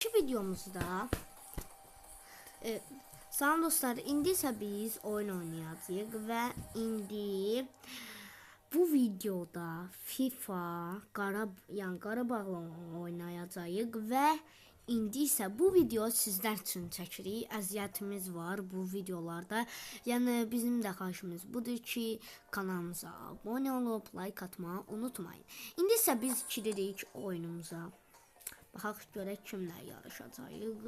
Videomuzda salam dostlar, indi isə biz oyun oynayacağıq və indi bu videoda FIFA Qarabağla oynayacağıq və indi isə bu video sizlər üçün çəkirik. Əziyyətimiz var bu videolarda. Yəni bizim də xahişimiz budur ki, kanalımıza abunə olub like atmağı unutmayın. İndi isə biz giririk oyunumuza. Baxaq görək kimlə yarışacağıq.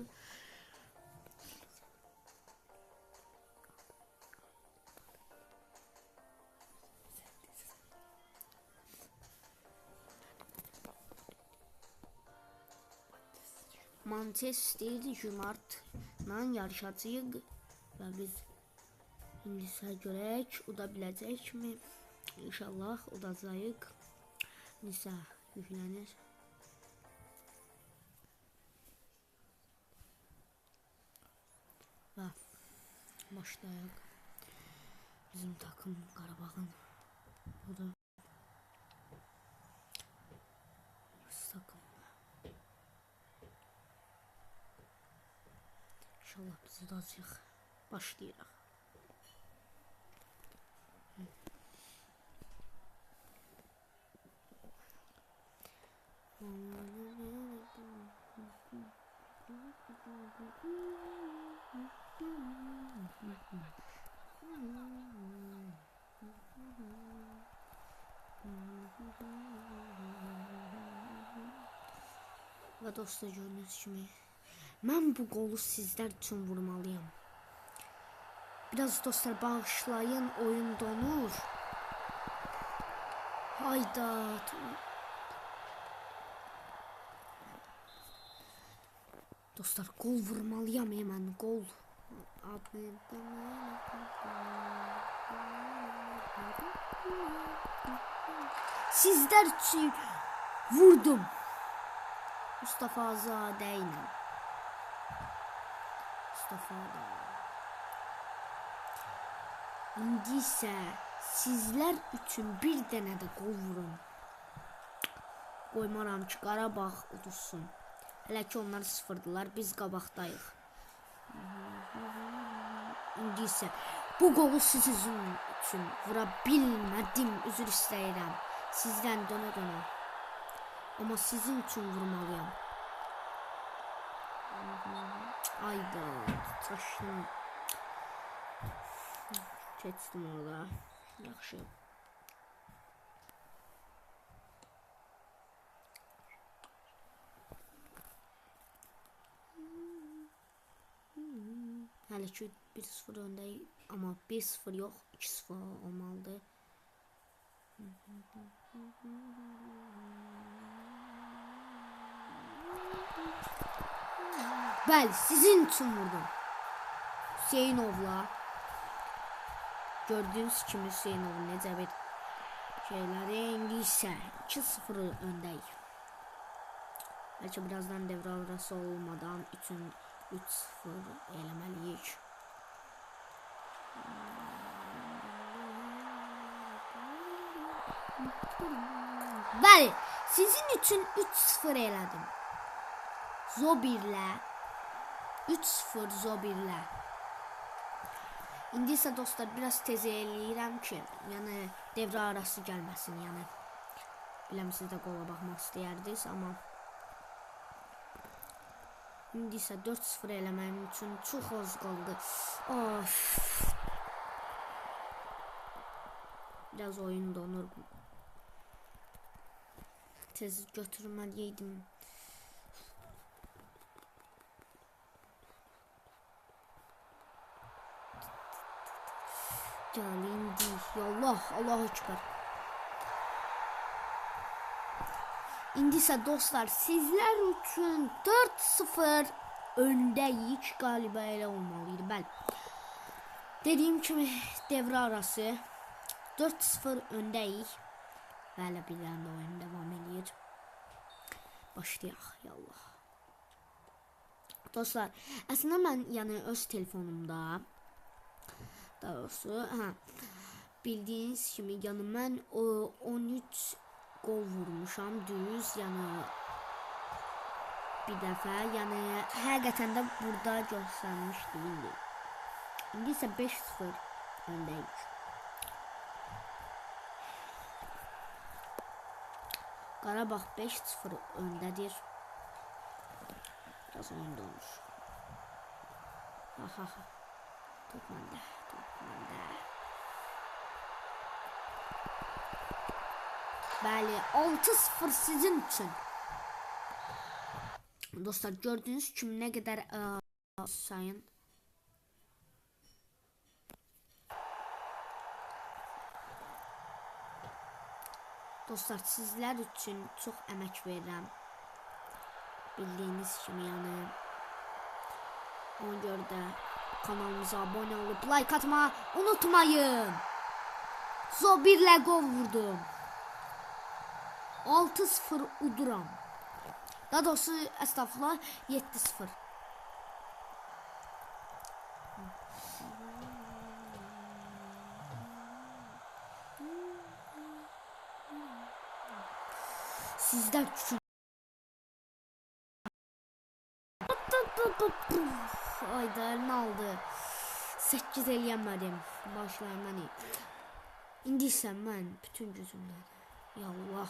Manchester United'la yarışacağıq və biz indi isə görək uda biləcəkmi? İnşallah udacağıq. İndi isə yüklənir. Və başlayaq. Bizim takım Qarabağın budur. Takım. İnşallah biz udacağıq. Başlayırıq. Və dostlar, gördüyünüz kimi mən bu qolu sizlər üçün vurmalıyam. Biraz dostlar bağışlayın, oyun donur. Hayda. Dostlar, gol vurmalıyam hemen, gol. Sizler için vurdum. Mustafa Azade ile. Mustafa Azade. İndi isə sizlər üçün bir dənə də gol vurun. Qoymaram ki, Qarabağ uduzsun. Hələ ki onlar sıfırdılar, biz qabaqdayıq. İndi isə bu qolu sizin üçün vura bilmədim, üzr istəyirəm. Sizdən dönə. Amma sizin üçün vurmalıyam. Ayda, çaşdım. Keçdim orada. Yaxşı. Hələ ki 1-0 öndəyik, amma 1-0 yox, 2-0 olmalıdır. Bəli, sizin üçün vurdum. Hüseynovla. Gördüğünüz kimi Hüseynov necə bir şeyləri. İndi isə 2-0 öndəyik. Bəlkə birazdan devre arası olmadan 3-0 eləməliyik. Bəli, sizin üçün 3-0 elədim. Zobirlə 3-0 Zobirlə. İndi isə dostlar biraz tez eləyirəm ki, yəni devre arası gəlməsin, yəni. Biləm siz də qola baxmaq istəyirdiniz, amma İndi isə 4-0 eləməyim üçün çox az qaldı. Of. Biraz oyun donur. Tez götürməliydim. Gəl indi. Yallah, Allahu Ekber. İndi isə dostlar, sizlər üçün 4-0 öndəyik, qaliba elə olmalıydı. Bəli. Dediyim kimi devre arası 4-0 öndəyik. Bəli, bir dənə oyun devam edir. Başlayaq, yallah. Dostlar, əslində mən yəni öz telefonumda daha doğrusu, bildiyiniz kimi yəni mən 13 gol vurmuşam düz, yəni bir dəfə. Yəni həqiqətən də burada göstərmişdi indi. İndi isə 5-0 öndəyik. Qarabağ 5-0 öndədir. Biraz oyunda olmuş. Aha. Top məndə. Bəli, 6-0 sizin üçün. Dostlar, gördüğünüz kimi nə qədər sayın. Dostlar, sizlər üçün çox əmək verirəm. Bildiyiniz kimi, yəni ona görə də kanalımıza abunə olub like atmayı unutmayın. Zobirlə gol vurdum. 6-0 uduram. Daha doğrusu estağfurullah 7-0. Sizden küçük. Ayda ne aldı? 8 eləyəmədim. Başlayım mən. İndi isə mən bütün gücümlə. Ya Allah.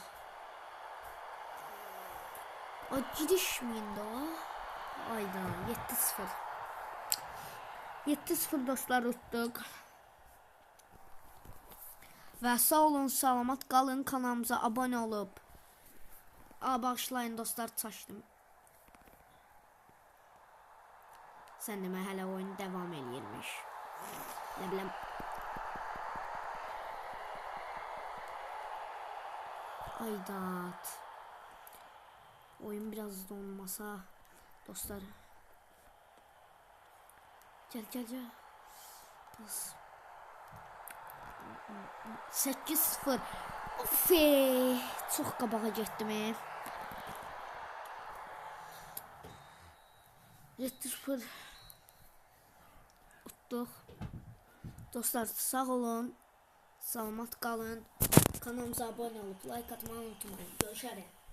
O girişməyin də. Ayda 7-0. 7-0 dostlar utduq. Və sağ olun, salamat qalın, kanalımıza abunə olub. Bağışlayın dostlar, çaşdım. Sən demə hələ oyun devam eləyirmiş. Nə biləm. Aydat. Oyun biraz donmasa dostlar. Gel. Bas. 8-0. Of, çox qabağa getdim. 7-0 utduq. Dostlar, sağ olun, salamat qalın. Kanalımıza abunə olub like atmayı unutmayın. Görüşərik.